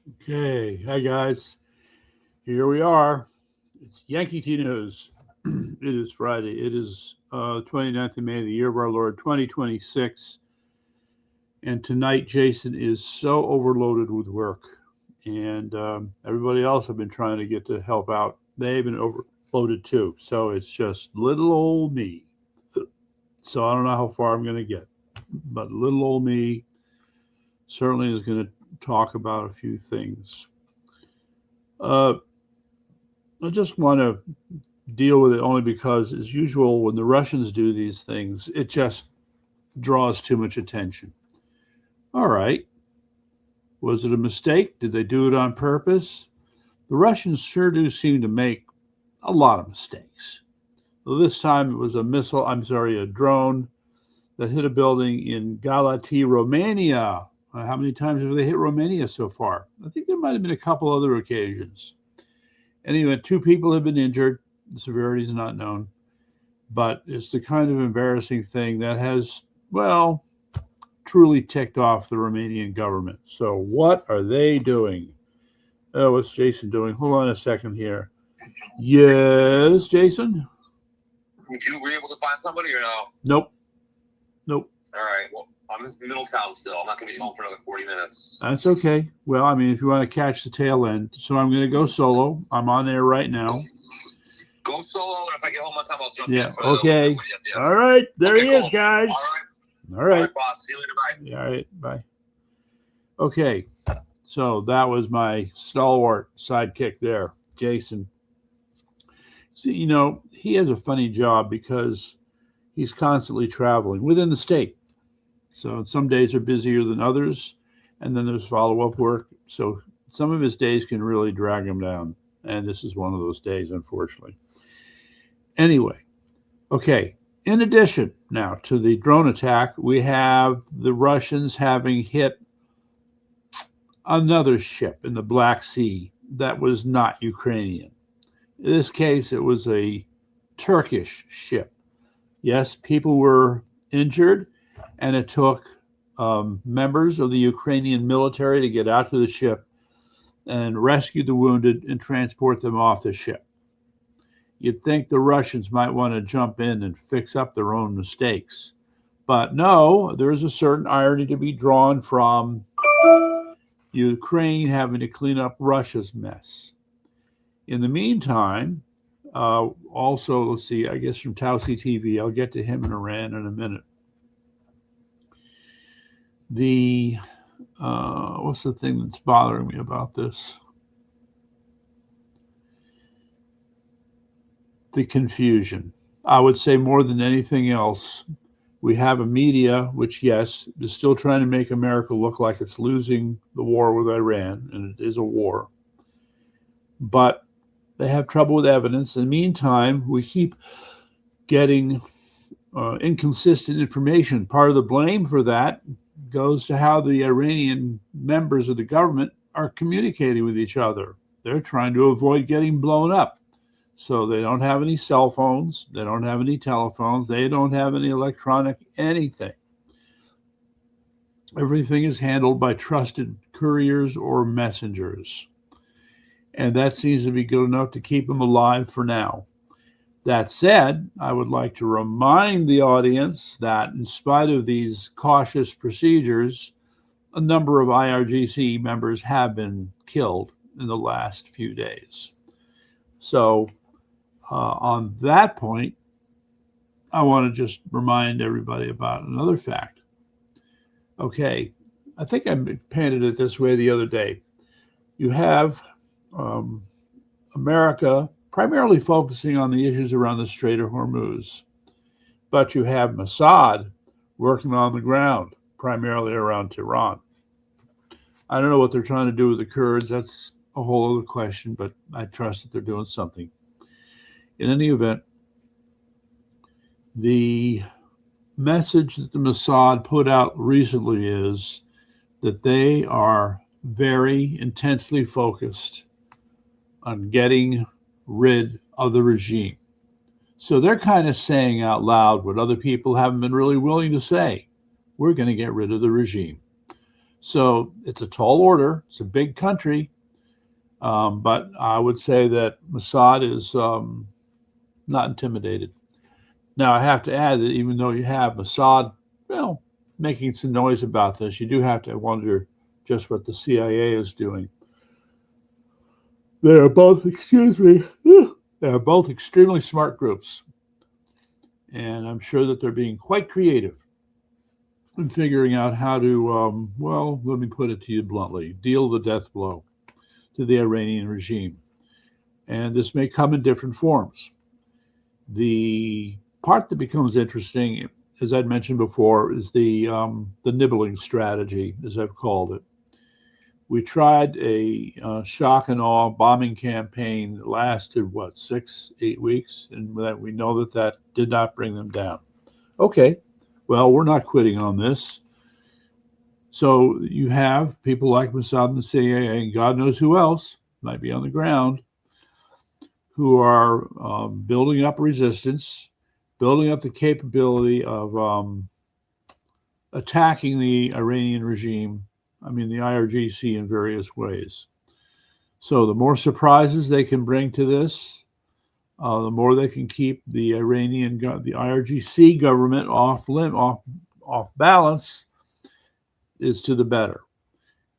Okay, hi guys. Here we are. It's Yankee Tea News. It is Friday. It is 29th of May, the year of our Lord 2026. And tonight, Jason is so overloaded with work. And everybody else I've been trying to get to help out, they've been overloaded too. So it's just little old me. So I don't know how far I'm going to get. But little old me certainly is going to talk about a few things. I just want to deal with it only because, as usual, when the Russians do these things, it just draws too much attention. All right. Was it a mistake? Did they do it on purpose? The Russians sure do seem to make a lot of mistakes. Well, this time it was a drone that hit a building in Galati, Romania. How many times have they hit Romania so far? I think there might have been a couple other occasions. Anyway, 2 people have been injured. The severity is not known. But it's the kind of embarrassing thing that has, well, truly ticked off the Romanian government. So what are they doing? Oh, what's Jason doing? Hold on a second here. Yes, Jason? Were you able to find somebody or no? Nope. All right. Well, I'm in Middletown still. I'm not going to be home for another 40 minutes. That's okay. Well, I mean, if you want to catch the tail end. So I'm going to go solo. I'm on there right now. Go solo, and if I get home on time, I'll jump Yeah, in. Okay. All right. There he is, cool. guys. All All right. right, boss. See you later. Bye. All right. Bye. Okay. So that was my stalwart sidekick there, Jason. So, he has a funny job because he's constantly traveling within the state. So some days are busier than others, and then there's follow-up work. So some of his days can really drag him down, and this is one of those days, unfortunately. Anyway, okay. In addition, now to the drone attack, we have the Russians having hit another ship in the Black Sea that was not Ukrainian. In this case, it was a Turkish ship. Yes, people were injured, and it took members of the Ukrainian military to get out to the ship and rescue the wounded and transport them off the ship. You'd think the Russians might want to jump in and fix up their own mistakes. But no, there's a certain irony to be drawn from Ukraine having to clean up Russia's mess. In the meantime, also, let's see, I guess from Tausi TV, I'll get to him in Iran in a minute. What's the thing that's bothering me about this? The confusion. I would say more than anything else, we have a media which, yes, is still trying to make America look like it's losing the war with Iran, and it is a war. But they have trouble with evidence. In the meantime, we keep getting inconsistent information. Part of the blame for that goes to how the Iranian members of the government are communicating with each other. They're trying to avoid getting blown up. So they don't have any cell phones. They don't have any telephones. They don't have any electronic anything. Everything is handled by trusted couriers or messengers. And that seems to be good enough to keep them alive for now. That said, I would like to remind the audience that in spite of these cautious procedures, a number of IRGC members have been killed in the last few days. So on that point, I want to just remind everybody about another fact. Okay, I think I painted it this way the other day. You have America primarily focusing on the issues around the Strait of Hormuz, but you have Mossad working on the ground, primarily around Tehran. I don't know what they're trying to do with the Kurds. That's a whole other question, but I trust that they're doing something. In any event, the message that the Mossad put out recently is that they are very intensely focused on getting rid of the regime. So they're kind of saying out loud what other people haven't been really willing to say. We're going to get rid of the regime. So it's a tall order. It's a big country. But I would say that Mossad is not intimidated. Now, I have to add that even though you have Mossad, well, making some noise about this, you do have to wonder just what the CIA is doing. They are both, they are both extremely smart groups. And I'm sure that they're being quite creative in figuring out how to, well, let me put it to you bluntly, deal the death blow to the Iranian regime. And this may come in different forms. The part that becomes interesting, as I'd mentioned before, is the nibbling strategy, as I've called it. We tried a shock and awe bombing campaign that lasted, 6, 8 weeks, and that we know that did not bring them down. Okay, well, we're not quitting on this. So you have people like Mossad and the CIA, and God knows who else might be on the ground, who are building up resistance, building up the capability of attacking the Iranian regime, the IRGC, in various ways. So the more surprises they can bring to this, the more they can keep the IRGC government off balance, is to the better.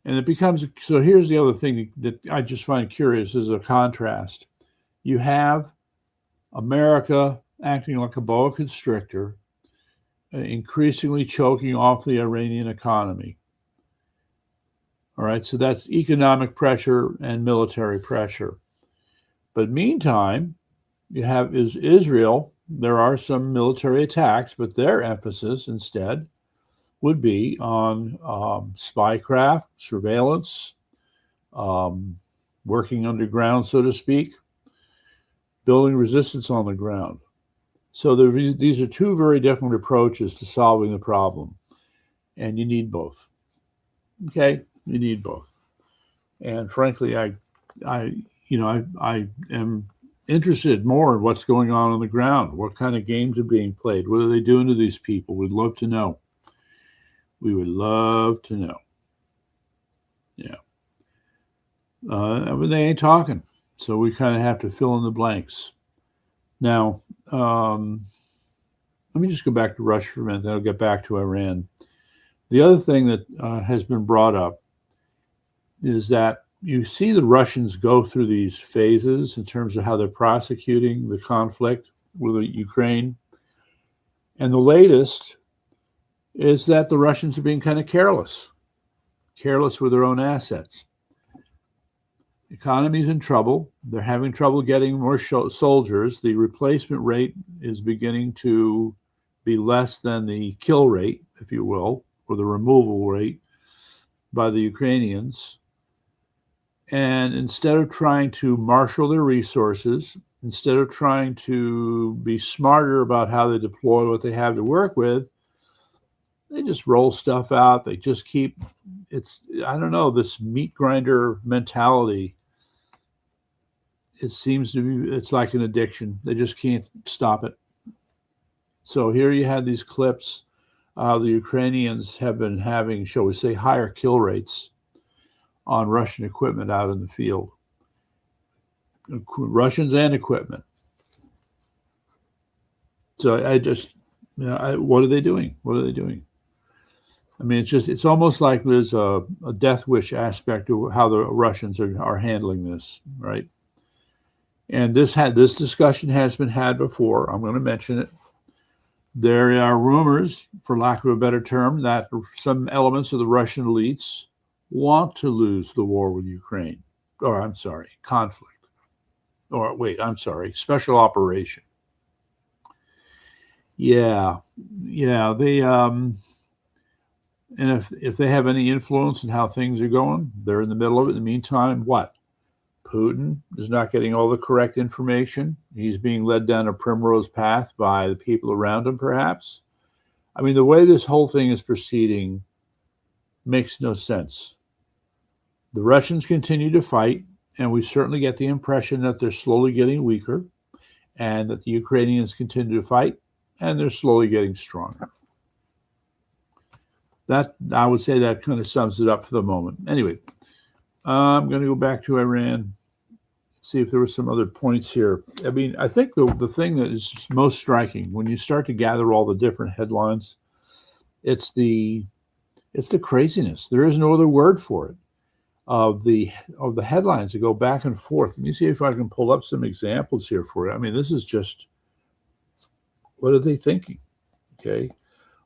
And it becomes, so here's the other thing that I just find curious as a contrast. You have America acting like a boa constrictor, increasingly choking off the Iranian economy. All right, so that's economic pressure and military pressure. But meantime, you have Israel. There are some military attacks, but their emphasis instead would be on spycraft, surveillance, working underground, so to speak, building resistance on the ground. So these are two very different approaches to solving the problem, and you need both. Okay, you need both. And frankly, I am interested more in what's going on the ground. What kind of games are being played? What are they doing to these people? We'd love to know. We would love to know. Yeah. But they ain't talking. So we kind of have to fill in the blanks. Now, let me just go back to Russia for a minute, then I'll get back to Iran. The other thing that has been brought up is that you see the Russians go through these phases in terms of how they're prosecuting the conflict with Ukraine. And the latest is that the Russians are being kind of careless with their own assets. The economy's in trouble. They're having trouble getting more soldiers. The replacement rate is beginning to be less than the kill rate, if you will, or the removal rate by the Ukrainians. And instead of trying to marshal their resources, instead of trying to be smarter about how they deploy what they have to work with, they just roll stuff out. They just keep, this meat grinder mentality. It seems to be, it's like an addiction. They just can't stop it. So here you have these clips. The Ukrainians have been having, shall we say, higher kill rates on Russian equipment out in the field. Russians and equipment. So what are they doing? What are they doing? It's almost like there's a death wish aspect of how the Russians are handling this, right? And this discussion has been had before. I'm going to mention it. There are rumors, for lack of a better term, that some elements of the Russian elites want to lose the war with Ukraine. Conflict. Special operation. Yeah. They and if they have any influence in how things are going, they're in the middle of it. In the meantime, what? Putin is not getting all the correct information. He's being led down a primrose path by the people around him, perhaps. The way this whole thing is proceeding makes no sense. The Russians continue to fight, and we certainly get the impression that they're slowly getting weaker, and that the Ukrainians continue to fight, and they're slowly getting stronger. that I would say that kind of sums it up for the moment. Anyway, I'm going to go back to Iran, see if there were some other points here. I mean, I think the thing that is most striking when you start to gather all the different headlines, it's the craziness. There is no other word for it. Of the headlines that go back and forth. Let me see if I can pull up some examples here for you. I mean, this is just, what are they thinking? Okay.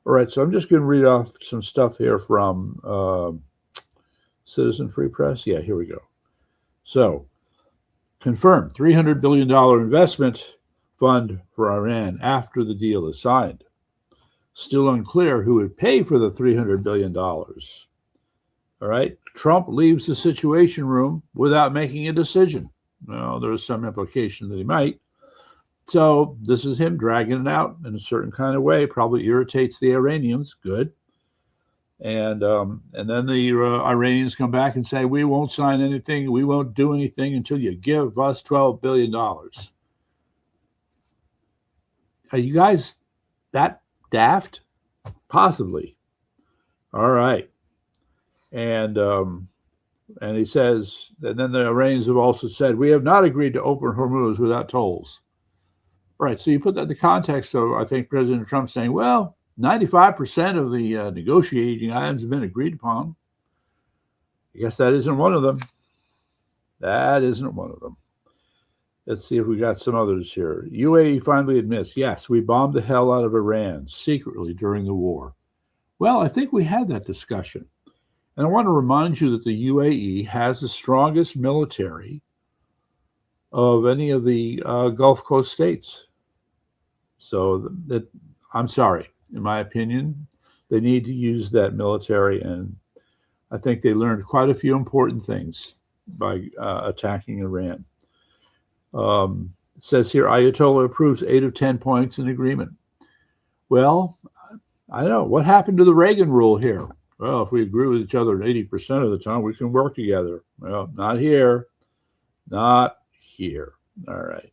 All right. So I'm just going to read off some stuff here from Citizen Free Press. Yeah, here we go. So, confirmed $300 billion investment fund for Iran after the deal is signed. Still unclear who would pay for the $300 billion. All right. Trump leaves the Situation Room without making a decision. Well, there is some implication that he might. So this is him dragging it out in a certain kind of way. Probably irritates the Iranians. Good. And then the Iranians come back and say, we won't sign anything. We won't do anything until you give us $12 billion. Are you guys that daft? Possibly. All right. And he says, and then the Iranians have also said, we have not agreed to open Hormuz without tolls. Right. So you put that in the context of, I think, President Trump saying, well, 95% of the negotiating items have been agreed upon. I guess that isn't one of them. That isn't one of them. Let's see if we got some others here. UAE finally admits, yes, we bombed the hell out of Iran secretly during the war. Well, I think we had that discussion. And I want to remind you that the UAE has the strongest military of any of the Gulf Coast states. So that, I'm sorry, in my opinion, they need to use that military. And I think they learned quite a few important things by attacking Iran. It says here, Ayatollah approves 8 of 10 points in agreement. Well, I don't know. What happened to the Reagan rule here? Well, if we agree with each other 80% of the time, we can work together. Well, not here. Not here. All right.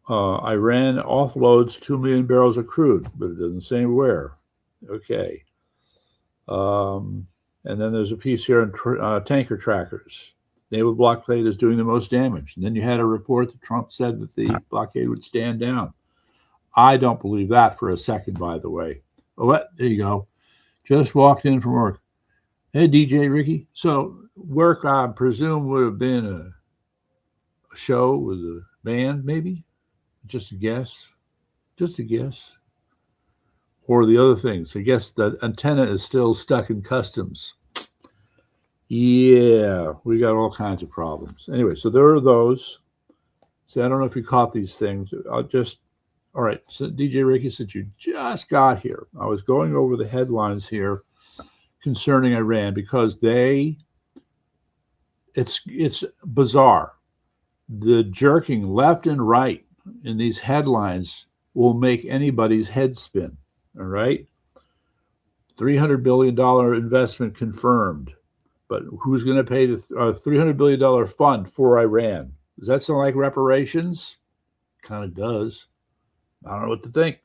Iran offloads 2 million barrels of crude, but it doesn't say where. Okay. And then there's a piece here on tanker trackers. Naval blockade is doing the most damage. And then you had a report that Trump said that the blockade would stand down. I don't believe that for a second, by the way. Oh, there you go. Just walked in from work. Hey, DJ Ricky. So work, I presume, would have been a show with a band, maybe? Just a guess. Just a guess. Or the other things. I guess the antenna is still stuck in customs. Yeah, we got all kinds of problems. Anyway, so there are those. See, I don't know if you caught these things. All right, so DJ Ricky, since you just got here, I was going over the headlines here concerning Iran because it's bizarre. The jerking left and right in these headlines will make anybody's head spin, all right? $300 billion investment confirmed, but who's going to pay the $300 billion fund for Iran? Does that sound like reparations? Kind of does. I don't know what to think.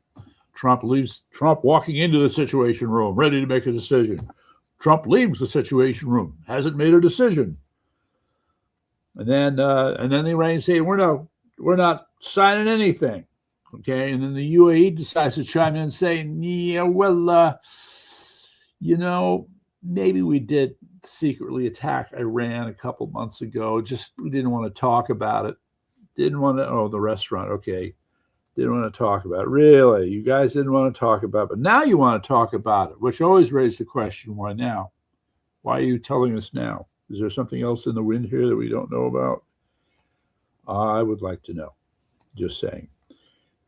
Trump walking into the Situation Room, ready to make a decision. Trump leaves the Situation Room, hasn't made a decision. And then the Iranians say, we're not signing anything. Okay. And then the UAE decides to chime in and say, yeah, well, maybe we did secretly attack Iran a couple months ago. Just we didn't want to talk about it. The restaurant. Okay. Didn't want to talk about it. Really? You guys didn't want to talk about it, but now you want to talk about it, which always raised the question, why now? Why are you telling us now? Is there something else in the wind here that we don't know about? I would like to know. Just saying.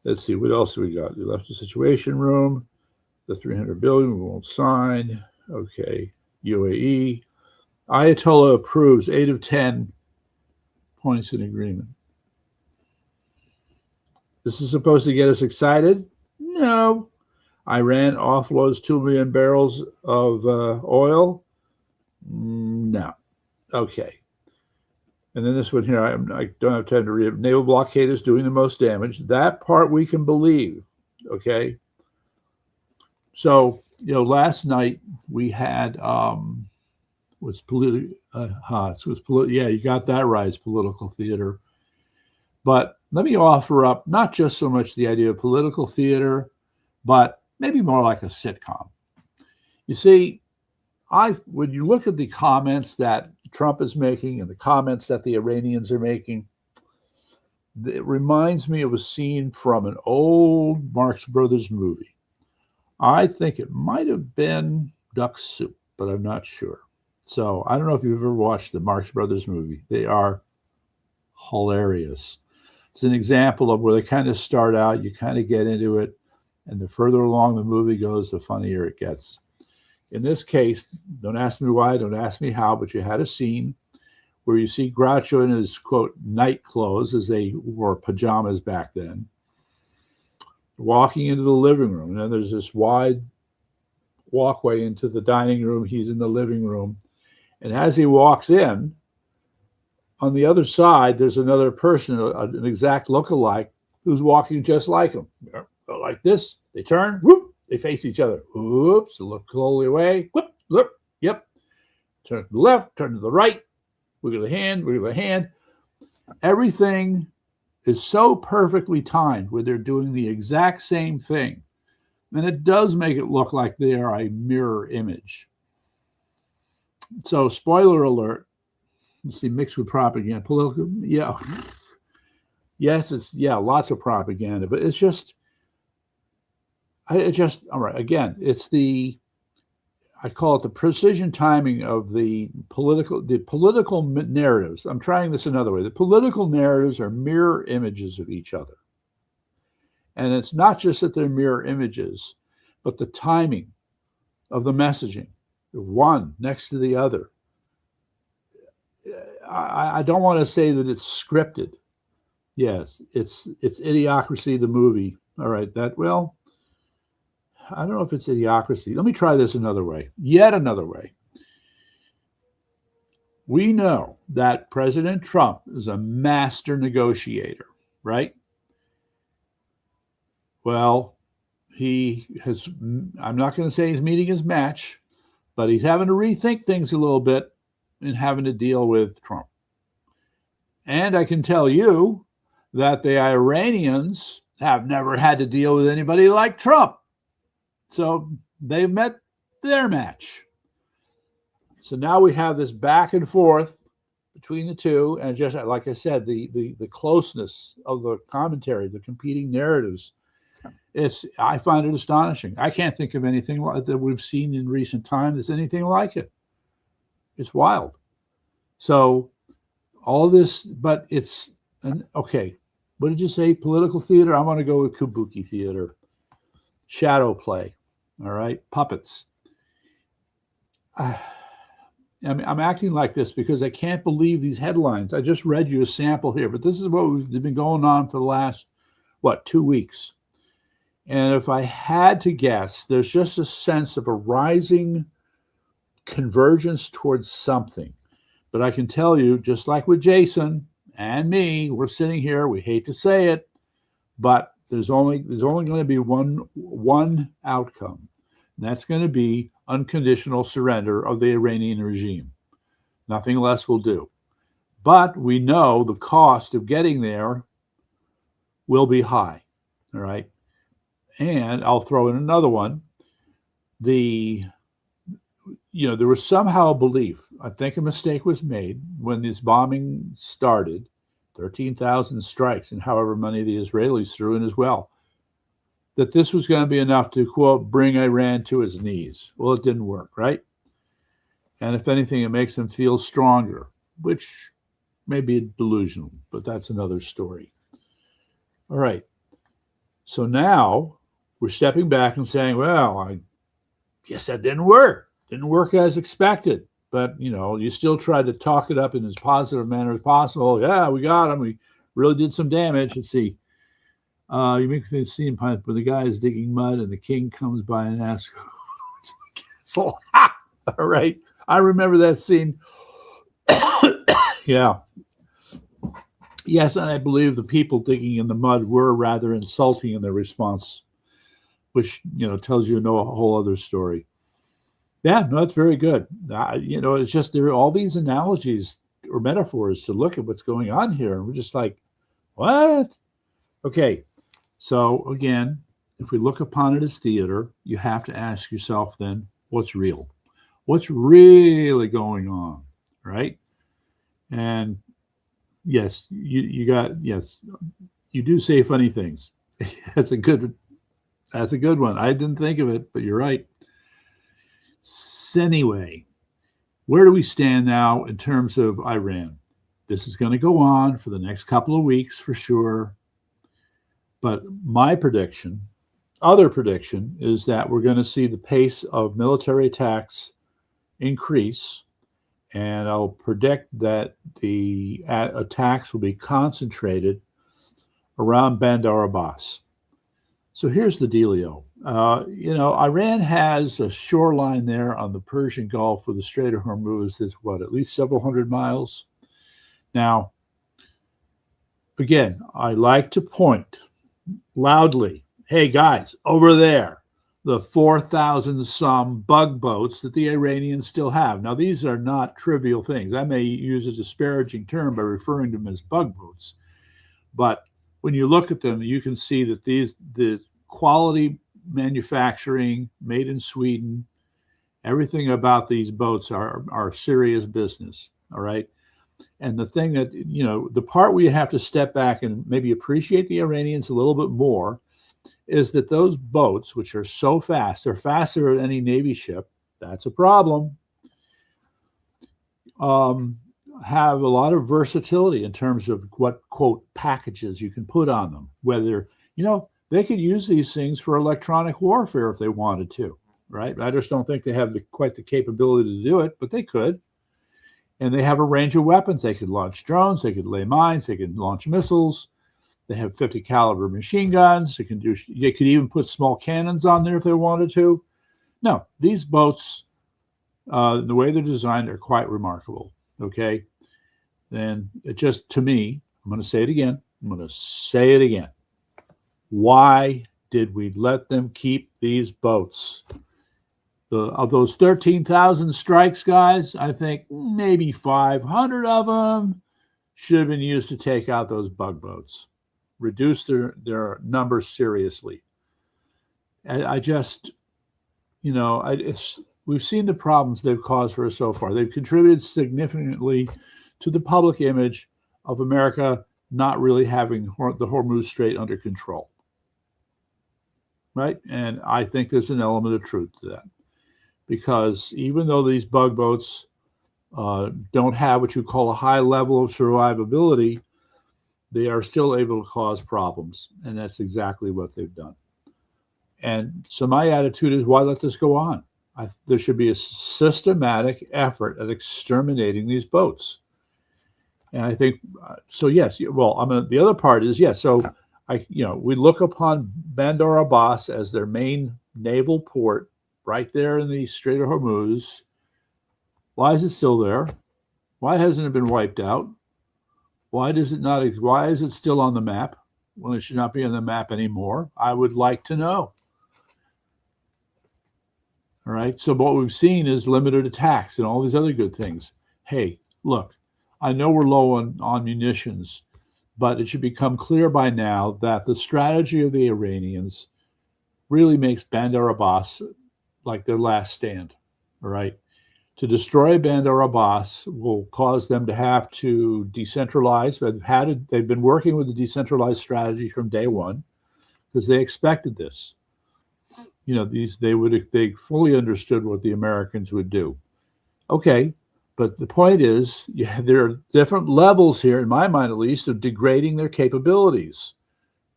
Let's see, what else do we got? We left the Situation Room. The $300 billion we won't sign. Okay. UAE. Ayatollah approves 8 of 10 points in agreement. This is supposed to get us excited? No. Iran offloads 2 million barrels of oil? No. Okay. And then this one here, I don't have time to read it. Naval blockade is doing the most damage. That part we can believe. Okay. So last night we had was political. Yeah, you got that right. It's political theater. But let me offer up not just so much the idea of political theater, but maybe more like a sitcom. You see, when you look at the comments that Trump is making and the comments that the Iranians are making, it reminds me of a scene from an old Marx Brothers movie. I think it might have been Duck Soup, but I'm not sure. So I don't know if you've ever watched the Marx Brothers movie. They are hilarious. It's an example of where they kind of start out, you kind of get into it, and the further along the movie goes, the funnier it gets. In this case, don't ask me why, don't ask me how, but you had a scene where you see Groucho in his, quote, night clothes, as they wore pajamas back then, walking into the living room. And then there's this wide walkway into the dining room. He's in the living room. And as he walks in, on the other side, there's another person, an exact lookalike, who's walking just like him. Like this, they turn, whoop, they face each other. Whoops, look slowly away, whoop, look, yep. Turn to the left, turn to the right, wiggle the hand, wiggle the hand. Everything is so perfectly timed where they're doing the exact same thing. And it does make it look like they are a mirror image. So, spoiler alert, let's see, mixed with propaganda, political, yeah. Yes, lots of propaganda, but it's just, all right, again, it's I call it the precision timing of the political narratives. I'm trying this another way. The political narratives are mirror images of each other. And it's not just that they're mirror images, but the timing of the messaging, one next to the other. I don't want to say that it's scripted. Yes, it's Idiocracy, the movie. All right, I don't know if it's Idiocracy. Let me try this another way, yet another way. We know that President Trump is a master negotiator, right? Well, I'm not going to say he's meeting his match, but he's having to rethink things a little bit and having to deal with Trump. And I can tell you that the Iranians have never had to deal with anybody like Trump. So they've met their match. So now we have this back and forth between the two. And just like I said, the closeness of the commentary, the competing narratives, I find it astonishing. I can't think of anything that we've seen in recent time that's anything like it. It's wild. So all this, but it's, okay, what did you say? Political theater? I'm going to go with kabuki theater. Shadow play. All right, puppets. I'm acting like this because I can't believe these headlines. I just read you a sample here, but this is what we've been going on for the last, 2 weeks. And if I had to guess, there's just a sense of a rising convergence towards something. But I can tell you, just like with Jason and me, we're sitting here, we hate to say it, but there's only going to be one outcome. And that's going to be unconditional surrender of the Iranian regime. Nothing less will do. But we know the cost of getting there will be high. All right. And I'll throw in another one. There was somehow a belief, I think a mistake was made when this bombing started, 13,000 strikes and however many the Israelis threw in as well, that this was going to be enough to, quote, bring Iran to its knees. Well, it didn't work, right? And if anything, it makes them feel stronger, which may be delusional, but that's another story. All right. So now we're stepping back and saying, well, I guess that didn't work. Didn't work as expected. But, you still try to talk it up in as positive a manner as possible. Yeah, we got him. We really did some damage. Let's see. You make the scene when the guy is digging mud and the king comes by and asks, so, all right. I remember that scene. Yeah. Yes, and I believe the people digging in the mud were rather insulting in their response which, tells you a whole other story. Yeah, no, that's very good. It's just there are all these analogies or metaphors to look at what's going on here. And we're just like, what? Okay, so again, if we look upon it as theater, you have to ask yourself then, what's real? What's really going on, right? And yes, you do say funny things. That's a good one. I didn't think of it, but you're right. So anyway, where do we stand now in terms of Iran? This is going to go on for the next couple of weeks for sure. But my other prediction, is that we're going to see the pace of military attacks increase. And I'll predict that the attacks will be concentrated around Bandar Abbas. So here's the dealio. Iran has a shoreline there on the Persian Gulf with the Strait of Hormuz is at least several hundred miles. Now, again, I like to point loudly, hey guys, over there, the 4,000 some bug boats that the Iranians still have. Now, these are not trivial things. I may use a disparaging term by referring to them as bug boats, but when you look at them, you can see that the quality manufacturing made in Sweden, everything about these boats are serious business. All right. And the thing that, the part where you have to step back and maybe appreciate the Iranians a little bit more is that those boats, which are so fast, they're faster than any Navy ship. That's a problem. Have a lot of versatility in terms of what, quote, packages you can put on them. Whether, they could use these things for electronic warfare if they wanted to, right? I just don't think they have quite the capability to do it, but they could. And they have a range of weapons. They could launch drones, they could lay mines, they could launch missiles. They have 50 caliber machine guns. They could even put small cannons on there if they wanted to. No, these boats, the way they're designed, are quite remarkable. Okay. And it just, to me, I'm going to say it again. Why did we let them keep these boats? Of those 13,000 strikes, guys, I think maybe 500 of them should have been used to take out those bug boats, reduce their numbers seriously. I just, we've seen the problems they've caused for us so far. They've contributed significantly to the public image of America not really having the Hormuz Strait under control. Right? And I think there's an element of truth to that. Because even though these bug boats don't have what you call a high level of survivability, they are still able to cause problems. And that's exactly what they've done. And so my attitude is, why let this go on? There should be a systematic effort at exterminating these boats. And I think, so yes, well, the other part is, yes, so we look upon Bandar Abbas as their main naval port right there in the Strait of Hormuz. Why is it still there? Why hasn't it been wiped out? Why is it still on the map when it should not be on the map anymore? I would like to know. All right. So what we've seen is limited attacks and all these other good things. Hey, look, I know we're low on munitions, but it should become clear by now that the strategy of the Iranians really makes Bandar Abbas like their last stand. All right. To destroy Bandar Abbas will cause them to have to decentralize. They've been working with the decentralized strategy from day one because they expected this. They fully understood what the Americans would do. Okay, but the point is, there are different levels here, in my mind at least, of degrading their capabilities.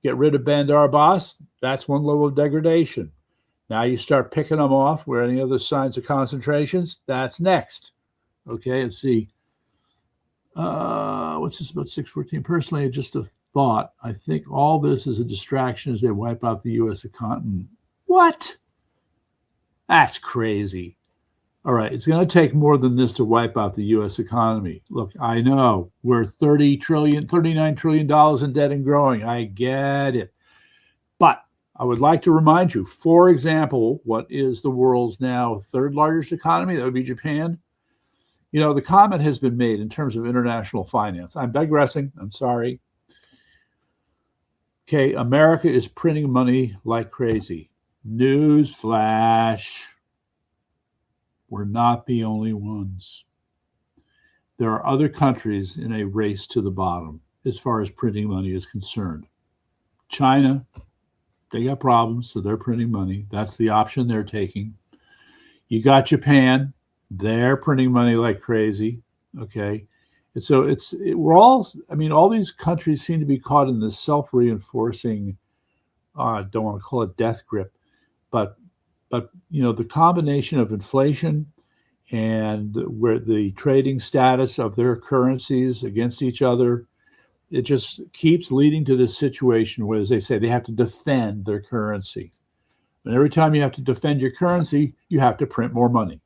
Get rid of Bandar Abbas, that's one level of degradation. Now you start picking them off where any other signs of concentrations, that's next. Okay, let's see. What's this about 614? Personally, just a thought. I think all this is a distraction as they wipe out the U.S. economy. What? That's crazy. All right, it's going to take more than this to wipe out the U.S. economy. Look, I know we're $39 trillion in debt and growing. I get it. But I would like to remind you, for example, what is the world's now third largest economy? That would be Japan. You know, the comment has been made in terms of international finance. I'm digressing. I'm sorry. Okay, America is printing money like crazy. News flash. We're not the only ones. There are other countries in a race to the bottom as far as printing money is concerned. China, they got problems, so they're printing money. That's the option they're taking. You got Japan, they're printing money like crazy. Okay. And so we're all, I mean, all these countries seem to be caught in this self-reinforcing, I don't want to call it death grip, but you know, the combination of inflation and where the trading status of their currencies against each other, it just keeps leading to this situation where, as they say, they have to defend their currency. And every time you have to defend your currency, you have to print more money.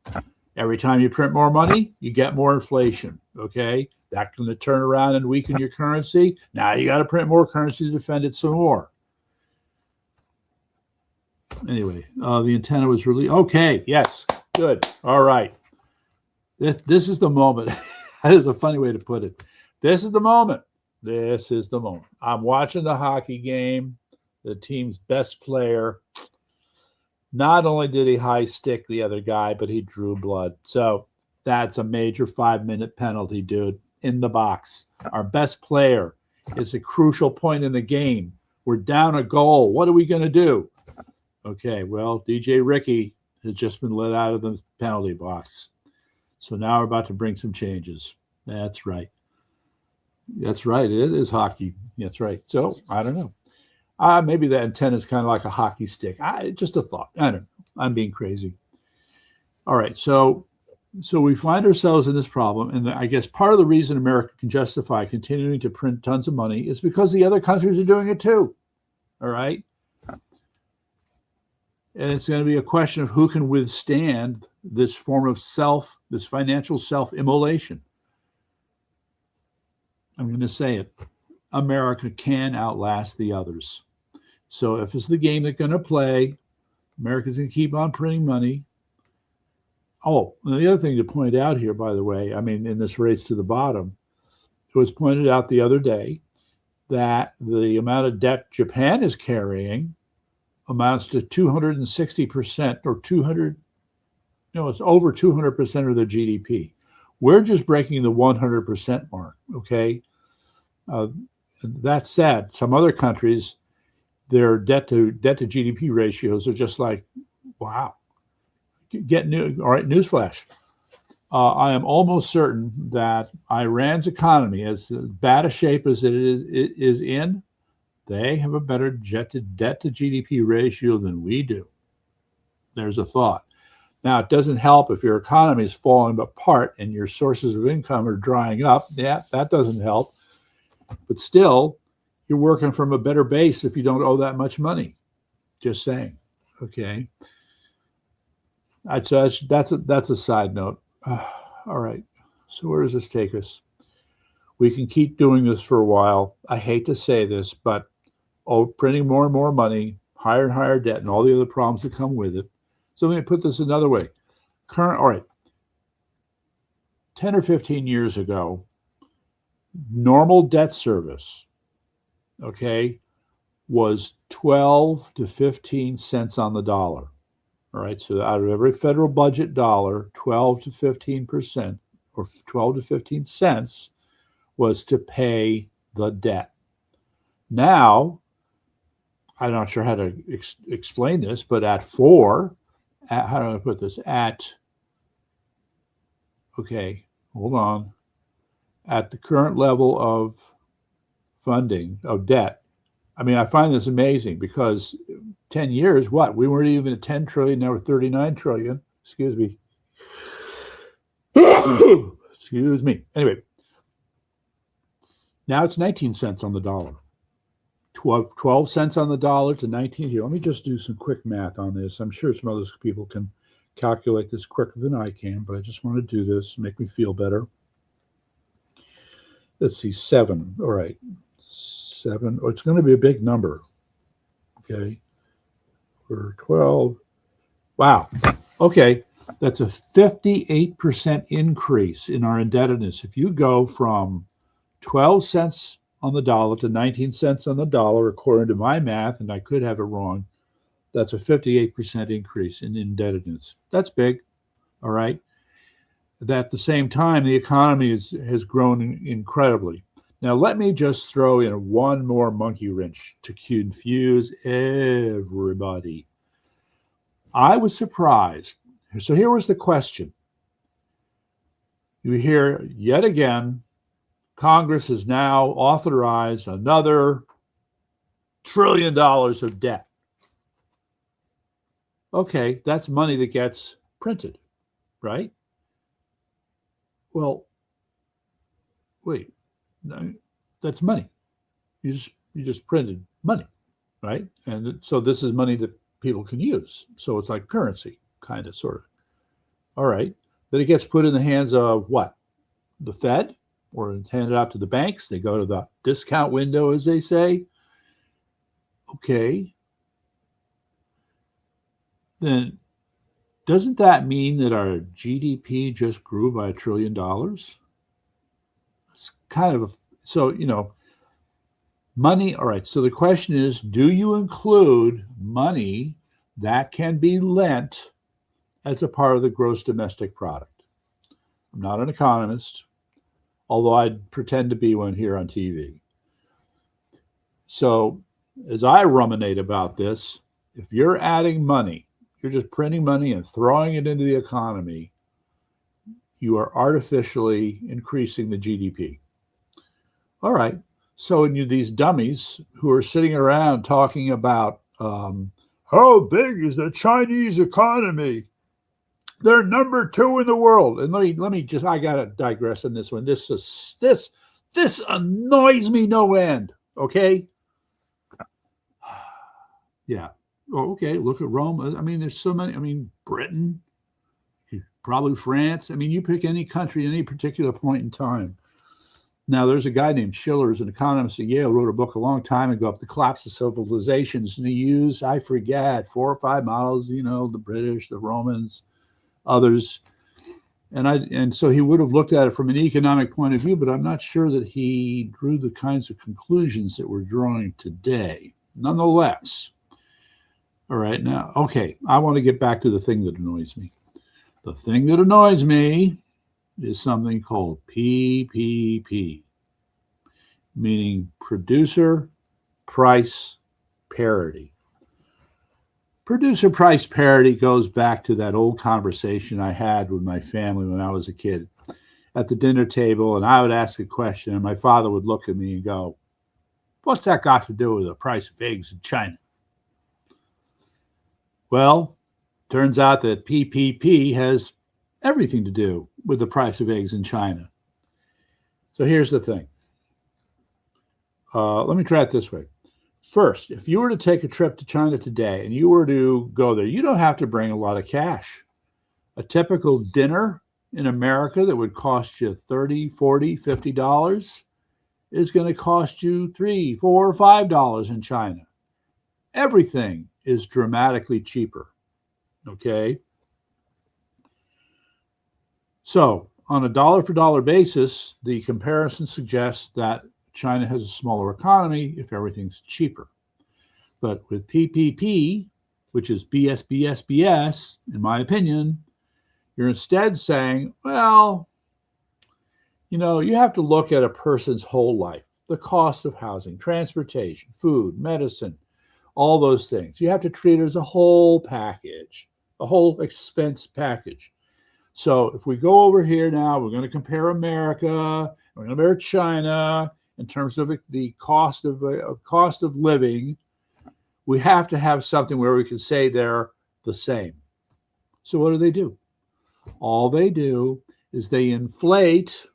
Every time you print more money, you get more inflation. Okay, that's going to turn around and weaken your currency. Now you got to print more currency to defend it some more. Anyway, the antenna was really okay. Yes, good. All right. This is the moment. That is a funny way to put it. This is the moment. This is the moment. I'm watching the hockey game. The team's best player. Not only did he high stick the other guy, but he drew blood. So that's a major 5-minute penalty, dude, in the box. Our best player. It's a crucial point in the game. We're down a goal. What are we going to do? Okay, well, DJ Ricky has just been let out of the penalty box. So now we're about to bring some changes. That's right. That's right. It is hockey. That's right. So I don't know. Maybe the antenna is kind of like a hockey stick. Just a thought. I don't know. I'm being crazy. All right. So we find ourselves in this problem. And I guess part of the reason America can justify continuing to print tons of money is because the other countries are doing it too. All right. And it's going to be a question of who can withstand this form of this financial self-immolation. I'm going to say it. America can outlast the others. So if it's the game they're going to play, America's going to keep on printing money. Oh, and the other thing to point out here, by the way, I mean, in this race to the bottom, it was pointed out the other day that the amount of debt Japan is carrying amounts to 260% or 200, it's over 200% of their GDP. We're just breaking the 100% mark, okay? That said, some other countries, their debt to GDP ratios are just like, wow. All right, newsflash. I am almost certain that Iran's economy, as bad a shape as it is in, they have a better debt to GDP ratio than we do. There's a thought. Now, it doesn't help if your economy is falling apart and your sources of income are drying up. Yeah, that doesn't help. But still, you're working from a better base if you don't owe that much money. Just saying. Okay. That's a side note. All right. So where does this take us? We can keep doing this for a while. I hate to say this, but printing more and more money, higher and higher debt, and all the other problems that come with it. So let me put this another way. 10 or 15 years ago, normal debt service, okay, was 12 to 15 cents on the dollar. All right, so out of every federal budget dollar, 12 to 15% or 12 to 15 cents was to pay the debt. Now, I'm not sure how to explain this, but how do I put this? Okay, hold on. At the current level of funding, of debt, I mean, I find this amazing because 10 years, we weren't even at 10 trillion, now we're 39 trillion. Excuse me. Excuse me. Anyway, now it's 19 cents on the dollar. 12 cents on the dollar to 19 here. Let me just do some quick math on this. I'm sure some other people can calculate this quicker than I can, but I just want to do this, make me feel better. Let's see, 7. All right, 7. Oh, it's going to be a big number. Okay, or 12. Wow. Okay. That's a 58% increase in our indebtedness. If you go from 12 cents on the dollar to 19 cents on the dollar, according to my math, and I could have it wrong, that's a 58% increase in indebtedness. That's big. All right. At the same time, the economy has grown incredibly. Now, let me just throw in one more monkey wrench to confuse everybody. I was surprised. So here was the question. You hear yet again, Congress has now authorized another $1 trillion of debt. Okay, that's money that gets printed, right? Well, wait, no, that's money. You just printed money, right? And so this is money that people can use. So it's like currency, kind of, sort of. All right. Then it gets put in the hands of what? The Fed, or it's handed out to the banks. They go to the discount window, as they say. Okay. Then doesn't that mean that our GDP just grew by $1 trillion? It's kind of money. All right. So the question is, do you include money that can be lent as a part of the gross domestic product? I'm not an economist, although I'd pretend to be one here on TV. So as I ruminate about this, if you're adding money, you're just printing money and throwing it into the economy, you are artificially increasing the GDP. All right. So these dummies who are sitting around talking about how big is the Chinese economy? They're number 2 in the world. And let me just, I gotta digress on this one. This annoys me no end. Okay. Yeah. Oh, okay. Look at Rome. I mean, there's so many. I mean, Britain, probably France. I mean, you pick any country at any particular point in time. Now, there's a guy named Schiller, who's an economist at Yale, wrote a book a long time ago up The Collapse of Civilizations, and he used, I forget, 4 or 5 models, the British, the Romans, others. And so he would have looked at it from an economic point of view, but I'm not sure that he drew the kinds of conclusions that we're drawing today. Nonetheless, all right, now, okay, I want to get back to the thing that annoys me. The thing that annoys me is something called PPP, meaning producer price parity. Producer price parity goes back to that old conversation I had with my family when I was a kid at the dinner table, and I would ask a question, and my father would look at me and go, "What's that got to do with the price of eggs in China?" Well, turns out that PPP has everything to do with the price of eggs in China. So here's the thing. Let me try it this way. First, if you were to take a trip to China today and you were to go there, you don't have to bring a lot of cash. A typical dinner in America that would cost you $30, $40, $50 is going to cost you $3, $4, or $5 in China. Everything is dramatically cheaper. Okay? So on a dollar for dollar basis, the comparison suggests that China has a smaller economy if everything's cheaper. But with PPP, which is BS, in my opinion, you're instead saying, well, you have to look at a person's whole life, the cost of housing, transportation, food, medicine, all those things. You have to treat it as a whole package, a whole expense package. So if we go over here now, we're going to compare America, we're going to compare China in terms of the cost of living. We have to have something where we can say they're the same. So what do? All they do is they inflate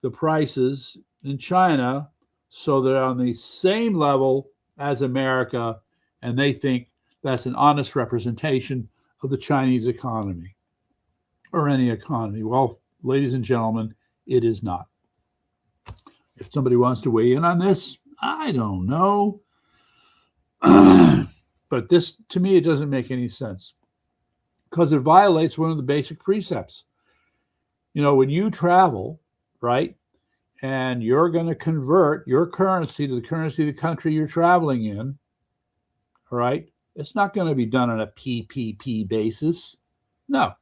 the prices in China so they're on the same level as America, and they think that's an honest representation of the Chinese economy or any economy. Well, ladies and gentlemen, it is not. If somebody wants to weigh in on this, I don't know. But this, to me, it doesn't make any sense because it violates one of the basic precepts. You know, when you travel, right, and you're going to convert your currency to the currency of the country you're traveling in, all right, it's not going to be done on a PPP basis. No.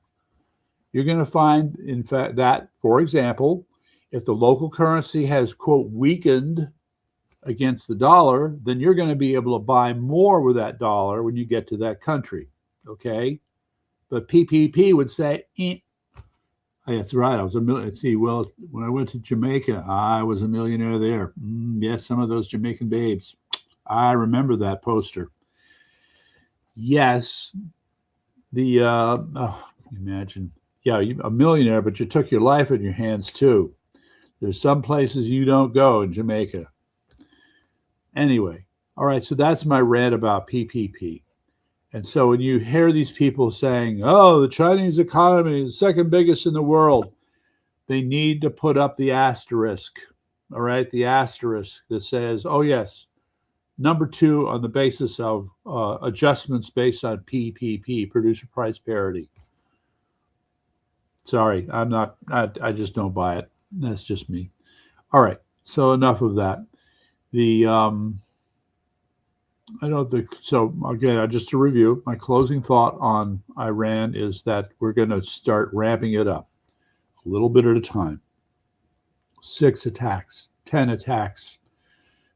You're going to find, in fact, that, for example, if the local currency has, quote, weakened against the dollar, then you're going to be able to buy more with that dollar when you get to that country, okay? But PPP would say, that's right, I was a millionaire. See, well, when I went to Jamaica, I was a millionaire there. Yes, some of those Jamaican babes. I remember that poster. Yes, imagine, yeah, you're a millionaire, but you took your life in your hands too. There's some places you don't go in Jamaica. Anyway, all right, so that's my rant about PPP. And so when you hear these people saying, oh, the Chinese economy is the second biggest in the world, they need to put up the asterisk, all right, the asterisk that says, oh, yes, number 2 on the basis of adjustments based on PPP, producer price parity. Sorry, I just don't buy it. That's just me. All right, so enough of that. So again, just to review, my closing thought on Iran is that we're going to start ramping it up a little bit at a time. 6 attacks, 10 attacks,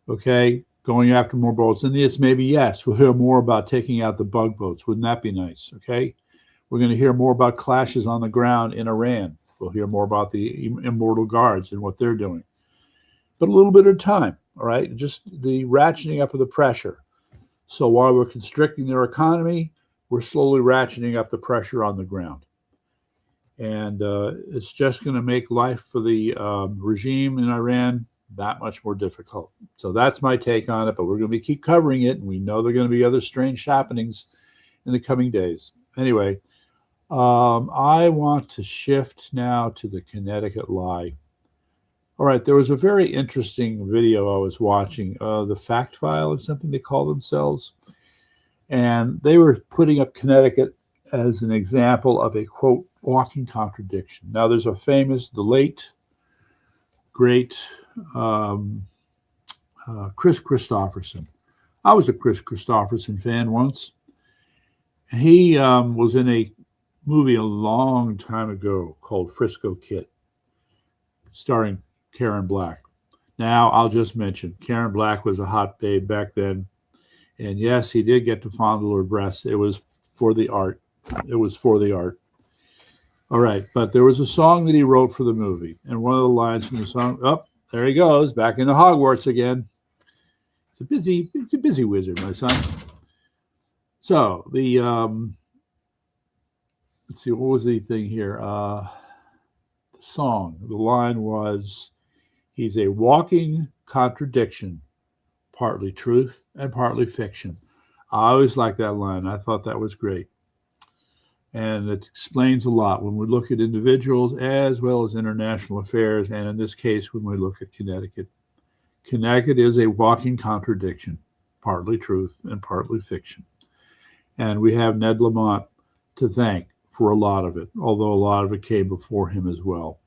okay, going after more boats. And this maybe, yes, we'll hear more about taking out the bug boats. Wouldn't that be nice, okay? We're going to hear more about clashes on the ground in Iran. We'll hear more about the Immortal Guards and what they're doing. But a little bit at a time, all right? Just the ratcheting up of the pressure. So while we're constricting their economy, we're slowly ratcheting up the pressure on the ground. And it's just going to make life for the regime in Iran that much more difficult. So that's my take on it, but we're going to keep covering it, and we know there are going to be other strange happenings in the coming days. Anyway, I want to shift now to the Connecticut Lie. All right, there was a very interesting video I was watching, the Fact File or something they call themselves, and they were putting up Connecticut as an example of a, quote, walking contradiction. Now, there's a famous, the late, great Chris Christopherson. I was a Chris Christopherson fan once. He was in a movie a long time ago called Frisco Kid, starring Karen Black. Now, I'll just mention, Karen Black was a hot babe back then. And yes, he did get to fondle her breasts. It was for the art. It was for the art. All right, but there was a song that he wrote for the movie. And one of the lines from the song, oh, there he goes, back into Hogwarts again. It's a busy wizard, my son. So the, let's see, what was the thing here? The song, the line was, he's a walking contradiction, partly truth and partly fiction. I always liked that line. I thought that was great. And it explains a lot when we look at individuals as well as international affairs, and in this case, when we look at Connecticut. Connecticut is a walking contradiction, partly truth and partly fiction. And we have Ned Lamont to thank for a lot of it, although a lot of it came before him as well.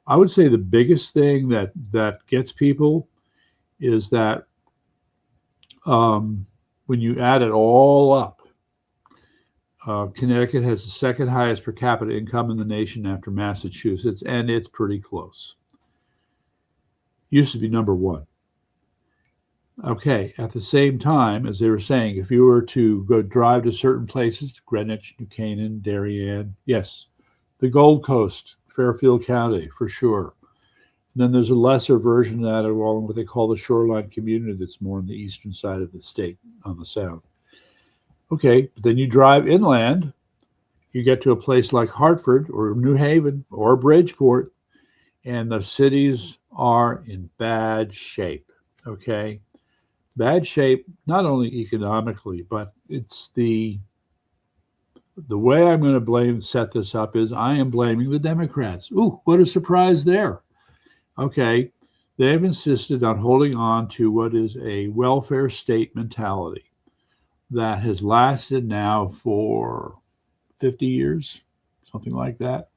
I would say the biggest thing that gets people is that when you add it all up, Connecticut has the second highest per capita income in the nation after Massachusetts, and it's pretty close. Used to be number 1. Okay, at the same time, as they were saying, if you were to go drive to certain places, Greenwich, New Canaan, Darien, yes, the Gold Coast, Fairfield County, for sure. And then there's a lesser version of that, along what they call the shoreline community that's more on the eastern side of the state, on the sound. Okay, but then you drive inland, you get to a place like Hartford or New Haven or Bridgeport, and the cities are in bad shape, okay? Bad shape, not only economically, but it's the way I'm going to set this up is I am blaming the Democrats. Ooh, what a surprise there. Okay, they've insisted on holding on to what is a welfare state mentality. that has lasted now for 50 years, something like that.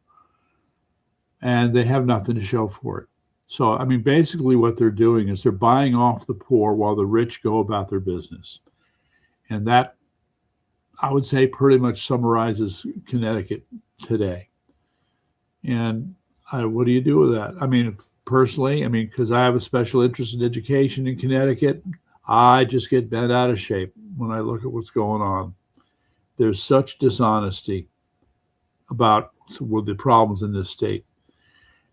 And they have nothing to show for it. So, I mean, basically what they're doing is they're buying off the poor while the rich go about their business. And that, I would say, pretty much summarizes Connecticut today. And what do you do with that? I mean, personally, because I have a special interest in education in Connecticut, I just get bent out of shape when I look at what's going on. There's such dishonesty about with the problems in this state.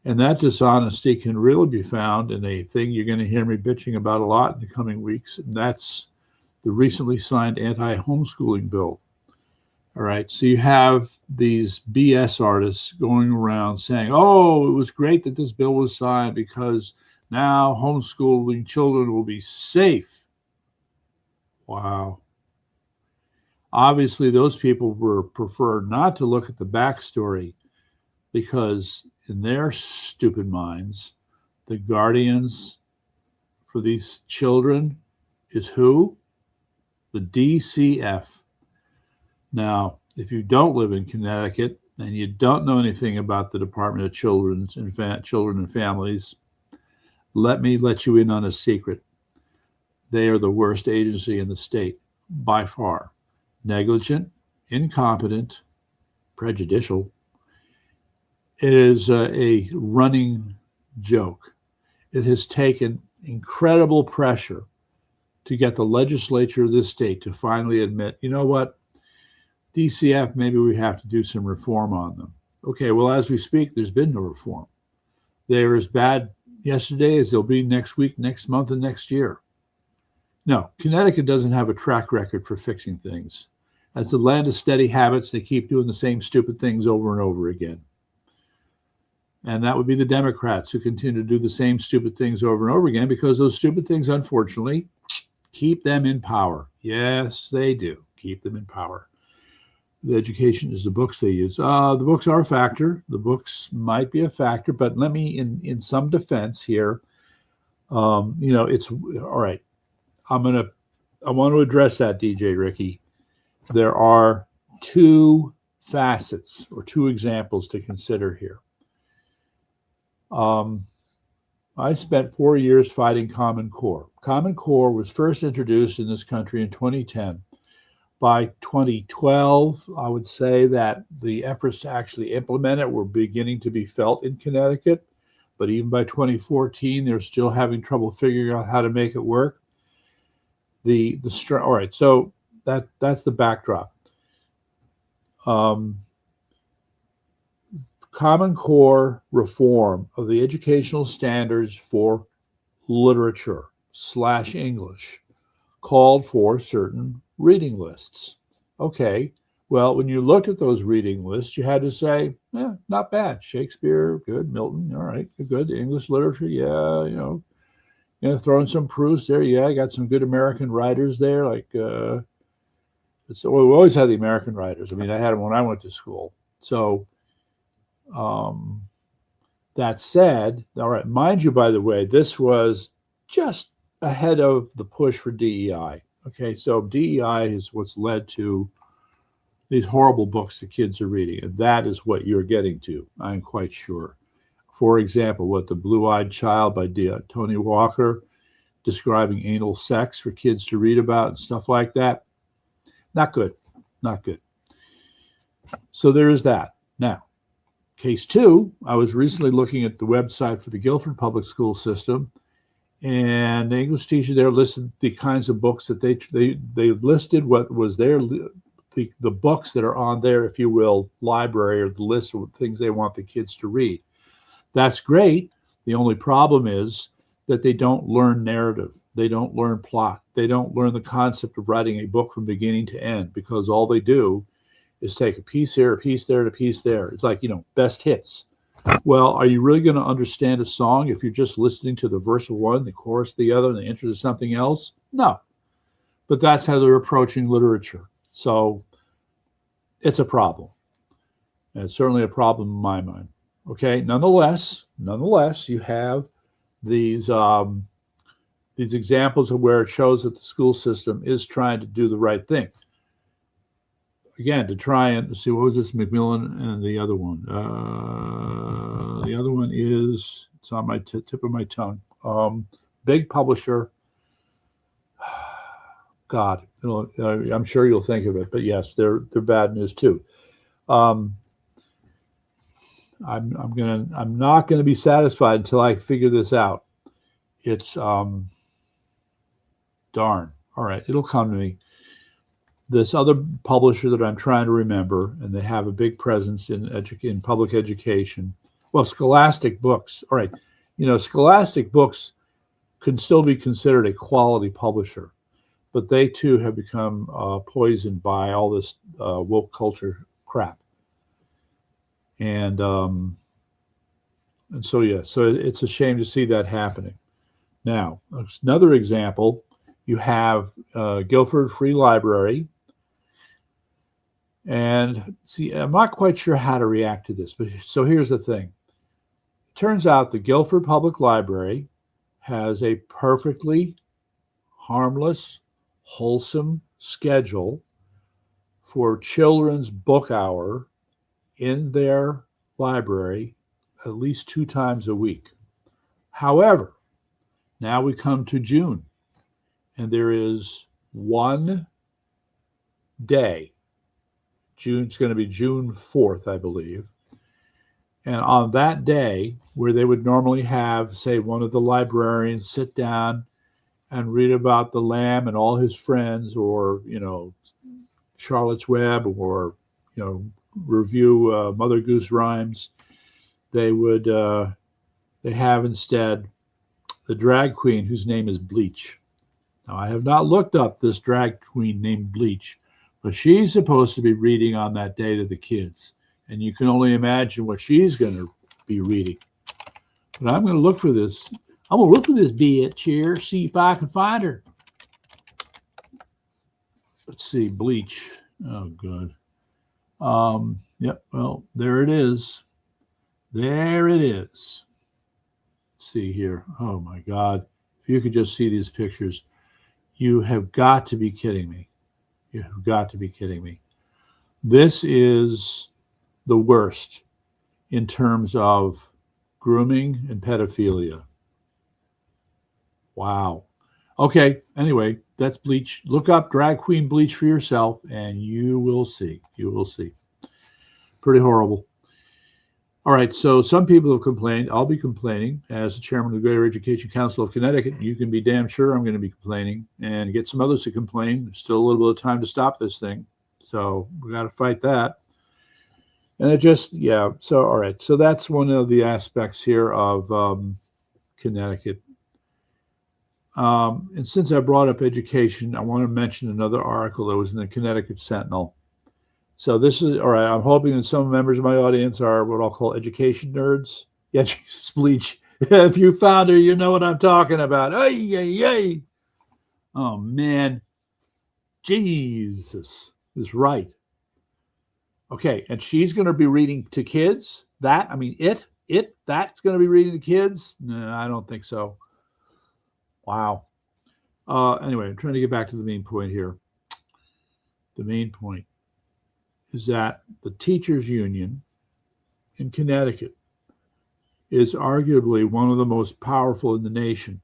And that dishonesty can really be found in a thing you're going to hear me bitching about a lot in the coming weeks, and that's the recently signed anti-homeschooling bill. All right, so you have these BS artists going around saying, oh, it was great that this bill was signed because now homeschooling children will be safe. Wow. Obviously, those people prefer not to look at the backstory because in their stupid minds, the guardians for these children is who? The DCF. Now, if you don't live in Connecticut and you don't know anything about the Department of Children and Families, let me let you in on a secret. They are the worst agency in the state by far. Negligent, incompetent, prejudicial. It is a running joke. It has taken incredible pressure to get the legislature of this state to finally admit, you know what, DCF, maybe we have to do some reform on them. Okay, well, as we speak, there's been no reform. They're as bad yesterday as they'll be next week, next month, and next year. No, Connecticut doesn't have a track record for fixing things. As the land of steady habits, they keep doing the same stupid things over and over again. And that would be the Democrats who continue to do the same stupid things over and over again because those stupid things, unfortunately, keep them in power. Yes, they do keep them in power. The education is the books they use. The books are a factor. The books might be a factor, but let me, in some defense here, it's all right. I want to address that, DJ Ricky. There are two facets or two examples to consider here. I spent 4 years fighting Common Core. Common Core was first introduced in this country in 2010. By 2012, I would say that the efforts to actually implement it were beginning to be felt in Connecticut. But even by 2014, they're still having trouble figuring out how to make it work. All right, so that's the backdrop. Common Core reform of the educational standards for literature / English called for certain reading lists. Okay, well, when you looked at those reading lists, you had to say, not bad. Shakespeare, good. Milton, all right, good. English literature, yeah, throw in some Proust there. Yeah, I got some good American writers there. Like, we always had the American writers. I mean, I had them when I went to school. So, that said, all right, mind you, by the way, this was just ahead of the push for DEI. Okay, so DEI is what's led to these horrible books the kids are reading, and that is what you're getting to, I'm quite sure. For example, The Blue-Eyed Child by Tony Walker, describing anal sex for kids to read about and stuff like that. Not good, not good. So there is that. Now, case two, I was recently looking at the website for the Guilford Public School System, and the English teacher there listed the kinds of books that they listed what was there, the books that are on there, if you will, library, or the list of things they want the kids to read. That's great. The only problem is that they don't learn narrative. They don't learn plot. They don't learn the concept of writing a book from beginning to end, because all they do is take a piece here, a piece there, and a piece there. It's like, best hits. Well, are you really going to understand a song if you're just listening to the verse of one, the chorus of the other, and the intro to something else? No. But that's how they're approaching literature. So it's a problem. And it's certainly a problem in my mind. Okay, nonetheless, you have these these examples of where it shows that the school system is trying to do the right thing. Again, to try and see, what was this, Macmillan and the other one? The other one is, it's on my tip of my tongue. Big publisher. God, I'm sure you'll think of it, but yes, they're bad news too. I'm not gonna be satisfied until I figure this out. It's darn. All right, it'll come to me. This other publisher that I'm trying to remember, and they have a big presence in public education. Well, Scholastic Books. All right, Scholastic Books can still be considered a quality publisher, but they too have become poisoned by all this woke culture crap. And so yeah, so it's a shame to see that happening. Now, another example, you have Guilford Free Library. And see, I'm not quite sure how to react to this, but so here's the thing. It turns out the Guilford Public Library has a perfectly harmless, wholesome schedule for children's book hour in their library at least 2 times a week. However, now we come to June, and there is one day. It's going to be June 4th, I believe. And on that day, where they would normally have, say, one of the librarians sit down and read about the Lamb and all his friends, or, Charlotte's Web, or, review Mother Goose Rhymes, they have instead the drag queen whose name is Bleach. Now, I have not looked up this drag queen named Bleach, but she's supposed to be reading on that day to the kids. And you can only imagine what she's going to be reading. But I'm going to look for this. I'm going to look for this bitch here, see if I can find her. Let's see, Bleach. Oh, good. Yep, well, there it is. There it is. Let's see here. Oh, my God. If you could just see these pictures, you have got to be kidding me. You have got to be kidding me. This is the worst in terms of grooming and pedophilia. Wow. Okay, anyway, that's Bleach. Look up drag queen Bleach for yourself, and you will see. You will see. Pretty horrible. All right, so some people have complained. I'll be complaining as the chairman of the Greater Education Council of Connecticut. You can be damn sure I'm going to be complaining, and get some others to complain. There's still a little bit of time to stop this thing. So we got to fight that. And it just, yeah. So, all right. So that's one of the aspects here of Connecticut. And since I brought up education, I want to mention another article that was in the Connecticut Sentinel. So this is, all right, I'm hoping that some members of my audience are what I'll call education nerds. Yeah, Jesus, Bleach. If you found her, you know what I'm talking about. Ay, ay, ay. Oh, man. Jesus is right. Okay, and she's going to be reading to kids? That's going to be reading to kids? No, I don't think so. Wow. Anyway, I'm trying to get back to the main point here. The main point is that the teachers union in Connecticut is arguably one of the most powerful in the nation.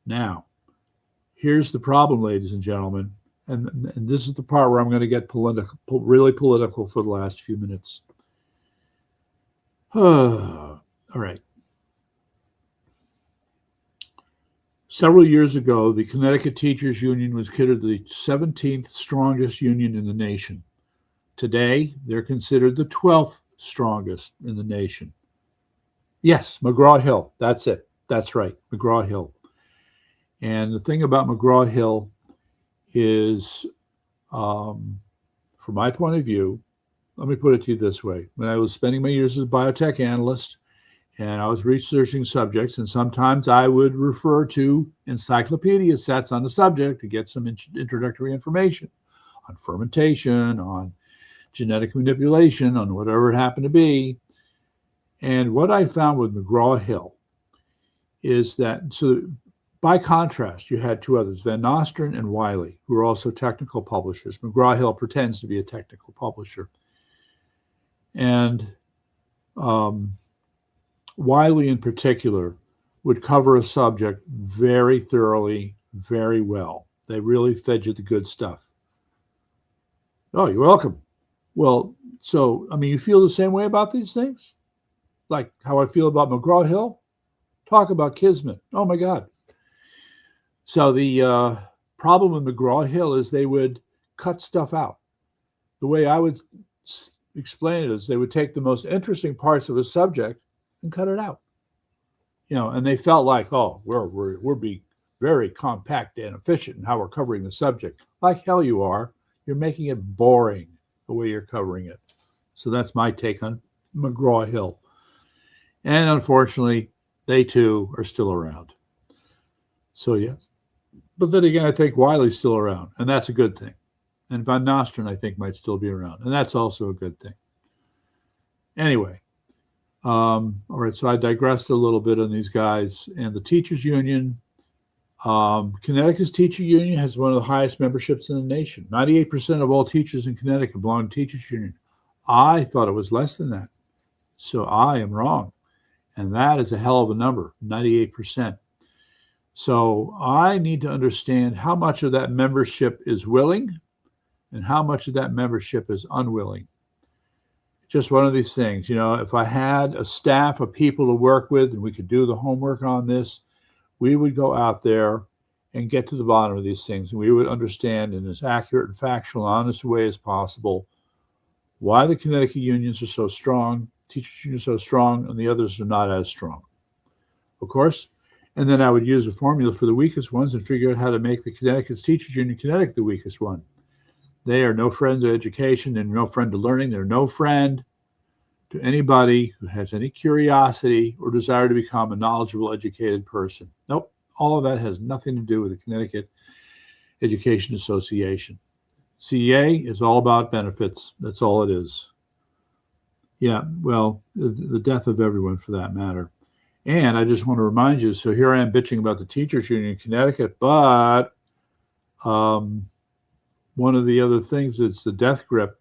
Now, here's the problem, ladies and gentlemen, and this is the part where I'm going to get really political for the last few minutes. All right. Several years ago, the Connecticut Teachers Union was considered the 17th strongest union in the nation. Today, they're considered the 12th strongest in the nation. Yes, McGraw-Hill. That's it. That's right, McGraw-Hill. And the thing about McGraw-Hill is, from my point of view, let me put it to you this way. When I was spending my years as a biotech analyst, and I was researching subjects, and sometimes I would refer to encyclopedia sets on the subject to get some introductory information on fermentation, on genetic manipulation, on whatever it happened to be. And what I found with McGraw-Hill is that, so By contrast, you had two others, Van Nostrand and Wiley, who are also technical publishers. McGraw-Hill pretends to be a technical publisher. And Wiley in particular would cover a subject very thoroughly, very well. They really fed you the good stuff. Oh, you're welcome. Well, so, I mean, you feel the same way about these things? Like how I feel about McGraw-Hill? Talk about kismet. Oh, my God. So the problem with McGraw-Hill is they would cut stuff out. The way I would explain it is they would take the most interesting parts of a subject and cut it out. You know, and they felt like, oh, we're being very compact and efficient in how we're covering the subject. Like hell you are. You're making it boring the way you're covering it. So that's my take on McGraw-Hill. And unfortunately, they too are still around. So yes. But then again, I think Wiley's still around, and that's a good thing. And Van Nostrand, I think, might still be around, and that's also a good thing. Anyway, all right, so I digressed a little bit on these guys. And the teachers union, Connecticut's teacher union has one of the highest memberships in the nation. 98% of all teachers in Connecticut belong to teachers union. I thought it was less than that. So I am wrong. And that is a hell of a number, 98%. So I need to understand how much of that membership is willing and how much of that membership is unwilling. Just one of these things, you know, if I had a staff of people to work with and we could do the homework on this, we would go out there and get to the bottom of these things. And we would understand in as accurate and factual and honest way as possible why the Connecticut unions are so strong, teachers unions are so strong, and the others are not as strong. Of course. And then I would use a formula for the weakest ones and figure out how to make the Connecticut's teachers union Connecticut the weakest one. They are no friend to education and no friend to learning. They're no friend to anybody who has any curiosity or desire to become a knowledgeable, educated person. Nope. All of that has nothing to do with the Connecticut Education Association. CEA is all about benefits. That's all it is. Yeah, well, the death of everyone for that matter. And I just want to remind you, so here I am bitching about the teachers union in Connecticut, but one of the other things is the death grip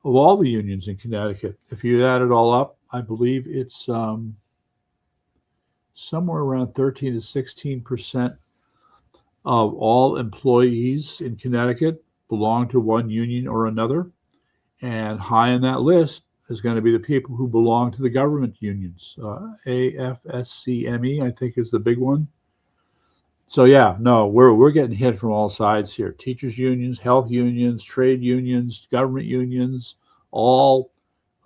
of all the unions in Connecticut. If you add it all up, I believe it's somewhere around 13 to 16% of all employees in Connecticut belong to one union or another. And high on that list is going to be the people who belong to the government unions. AFSCME, I think, is the big one. So yeah, no, we're getting hit from all sides here. Teachers unions, health unions, trade unions, government unions, all,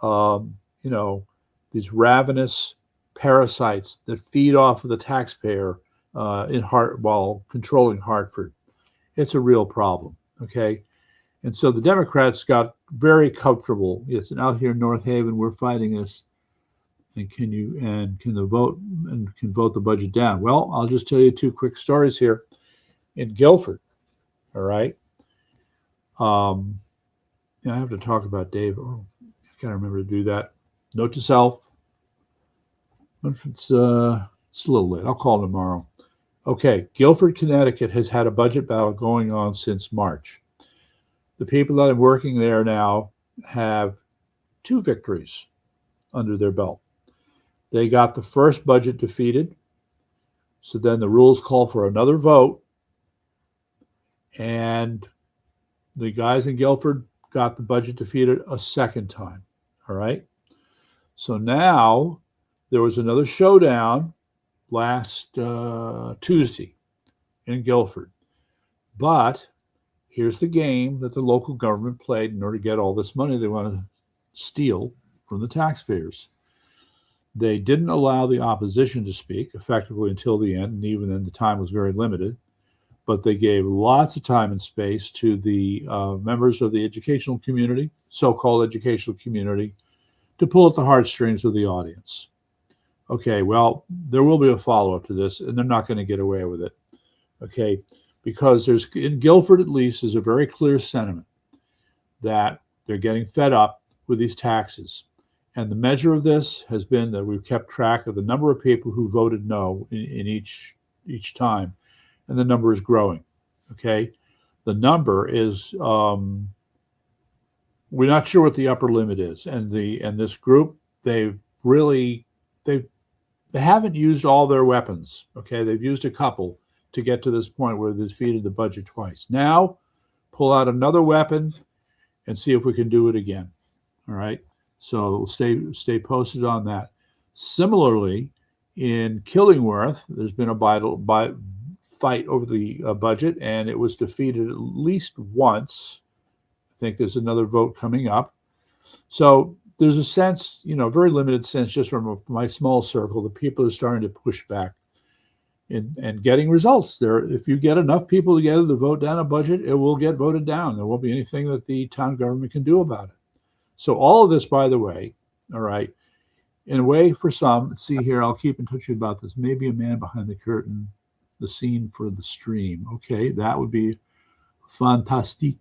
you know, these ravenous parasites that feed off of the taxpayer while controlling Hartford. It's a real problem, okay? And so the Democrats got very comfortable. It's out here in North Haven, we're fighting this. And can vote the budget down? Well, I'll just tell you two quick stories here. In Guilford, all right. I have to talk about Dave. Oh, I can't remember to do that. Note to self. It's a little late. I'll call tomorrow. Okay, Guilford, Connecticut has had a budget battle going on since March. The people that are working there now have 2 victories under their belt. They got the first budget defeated. So then the rules call for another vote. And the guys in Guilford got the budget defeated a second time. All right. So now there was another showdown last Tuesday in Guilford. But here's the game that the local government played in order to get all this money they want to steal from the taxpayers. They didn't allow the opposition to speak effectively until the end, and even then the time was very limited. But they gave lots of time and space to the members of the educational community, so-called educational community, to pull at the heartstrings of the audience. Okay, well, there will be a follow-up to this, and they're not going to get away with it. Okay, because there's, in Guilford at least, is a very clear sentiment that they're getting fed up with these taxes. And the measure of this has been that we've kept track of the number of people who voted no in each time. and the number is growing. Okay, the number is we're not sure what the upper limit is, and this group they haven't used all their weapons. Okay, they've used a couple to get to this point where they defeated the budget twice. Now, pull out another weapon and see if we can do it again. All right. So stay posted on that. Similarly, in Killingworth, there's been a fight over the budget, and it was defeated at least once. I think there's another vote coming up. So there's a sense, very limited sense, just from my small circle, the people are starting to push back and getting results. If you get enough people together to vote down a budget, it will get voted down. There won't be anything that the town government can do about it. So all of this, by the way, all right, in a way for some, see here, I'll keep in touch with you about this. Maybe a man behind the curtain, the scene for the stream. Okay, that would be fantastique.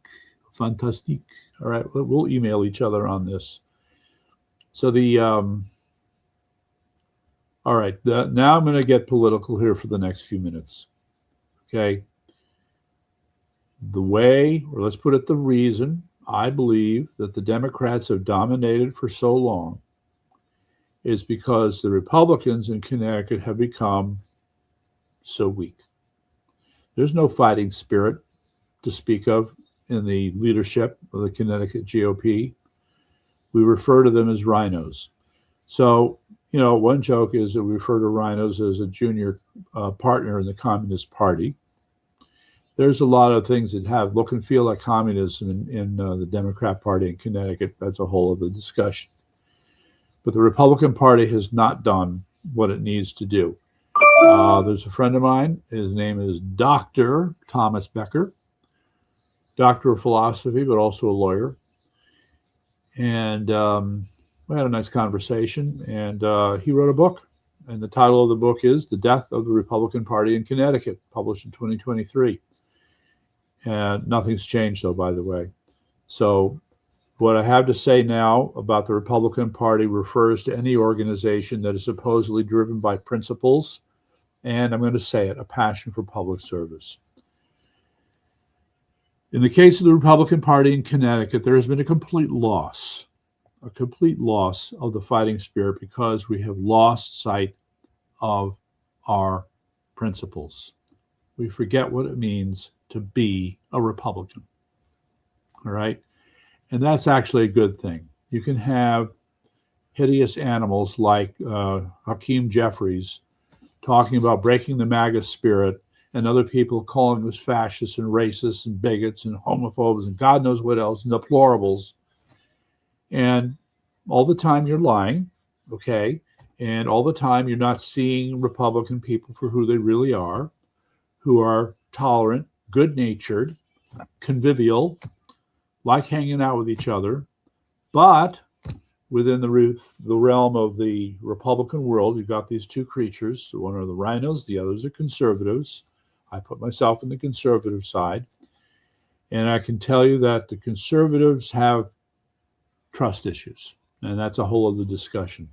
All right, we'll email each other on this. So all right, now I'm going to get political here for the next few minutes. Okay. The way, or let's put it the reason, I believe that the Democrats have dominated for so long is because the Republicans in Connecticut have become so weak. There's no fighting spirit to speak of in the leadership of the Connecticut GOP. We refer to them as rhinos. So, one joke is that we refer to rhinos as a junior partner in the Communist Party. There's a lot of things that look and feel like communism in the Democrat Party in Connecticut. That's a whole other discussion. But the Republican Party has not done what it needs to do. There's a friend of mine. His name is Dr. Thomas Becker, doctor of philosophy, but also a lawyer. And we had a nice conversation, and he wrote a book. And the title of the book is The Death of the Republican Party in Connecticut, published in 2023. And nothing's changed, though, by the way. So what I have to say now about the Republican Party refers to any organization that is supposedly driven by principles, and I'm going to say it, a passion for public service. In the case of the Republican Party in Connecticut, there has been a complete loss of the fighting spirit because we have lost sight of our principles. We forget what it means to be a Republican. All right? And that's actually a good thing. You can have hideous animals like Hakeem Jeffries talking about breaking the MAGA spirit, and other people calling us fascists and racists and bigots and homophobes and God knows what else, and deplorables. And all the time you're lying, okay? And all the time you're not seeing Republican people for who they really are, who are tolerant, good-natured, convivial, like hanging out with each other, but within the realm of the Republican world, you've got these two creatures. One are the rhinos, the others are conservatives. I put myself in the conservative side. And I can tell you that the conservatives have trust issues, and that's a whole other discussion.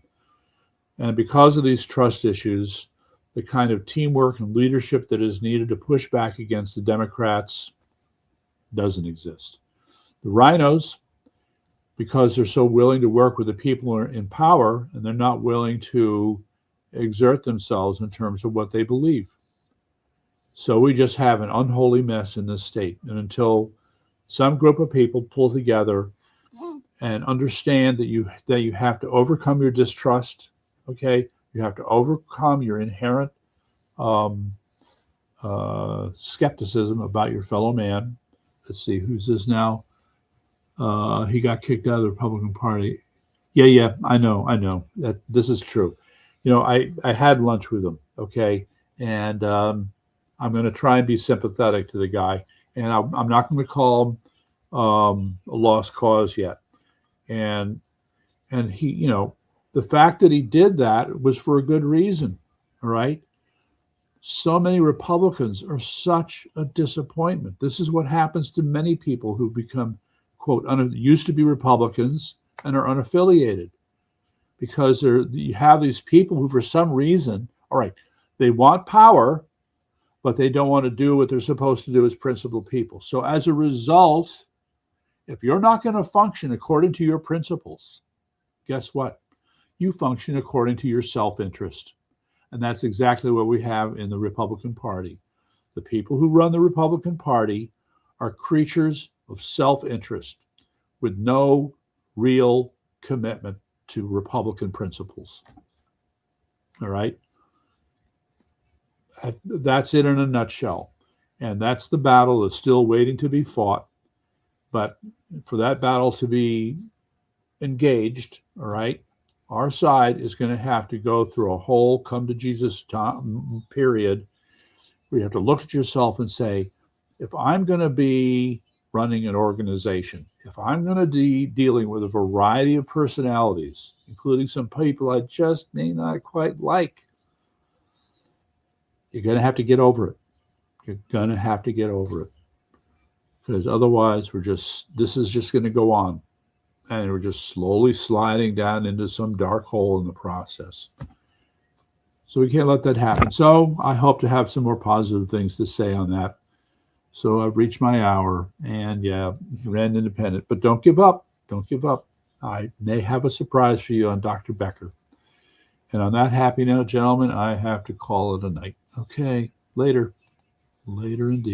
And because of these trust issues, the kind of teamwork and leadership that is needed to push back against the Democrats doesn't exist. The rhinos, because they're so willing to work with the people who are in power, and they're not willing to exert themselves in terms of what they believe. So we just have an unholy mess in this state. And until some group of people pull together and understand that you have to overcome your distrust, okay? You have to overcome your inherent skepticism about your fellow man. Let's see, who's this now? He got kicked out of the Republican Party. Yeah, I know. This is true. I had lunch with him, okay? And I'm going to try and be sympathetic to the guy. And I'm not going to call him a lost cause yet. And he, the fact that he did that was for a good reason, all right? So many Republicans are such a disappointment. This is what happens to many people who become, quote, used to be Republicans and are unaffiliated, because you have these people who, for some reason, all right, they want power, but they don't want to do what they're supposed to do as principled people. So as a result, if you're not going to function according to your principles, guess what? You function according to your self-interest. And that's exactly what we have in the Republican Party. The people who run the Republican Party are creatures of self-interest with no real commitment to Republican principles. All right? That's it in a nutshell. And that's the battle that's still waiting to be fought. But for that battle to be engaged, all right, our side is going to have to go through a whole come to Jesus time period where you have to look at yourself and say, if I'm going to be running an organization, if I'm going to be dealing with a variety of personalities, including some people I just may not quite like, you're going to have to get over it. You're going to have to get over it. Because otherwise, this is just going to go on. And we're just slowly sliding down into some dark hole in the process. So we can't let that happen. So I hope to have some more positive things to say on that. So I've reached my hour. And yeah, ran independent. But don't give up. Don't give up. I may have a surprise for you on Dr. Becker. And on that happy note, gentlemen, I have to call it a night. Okay, later. Later indeed.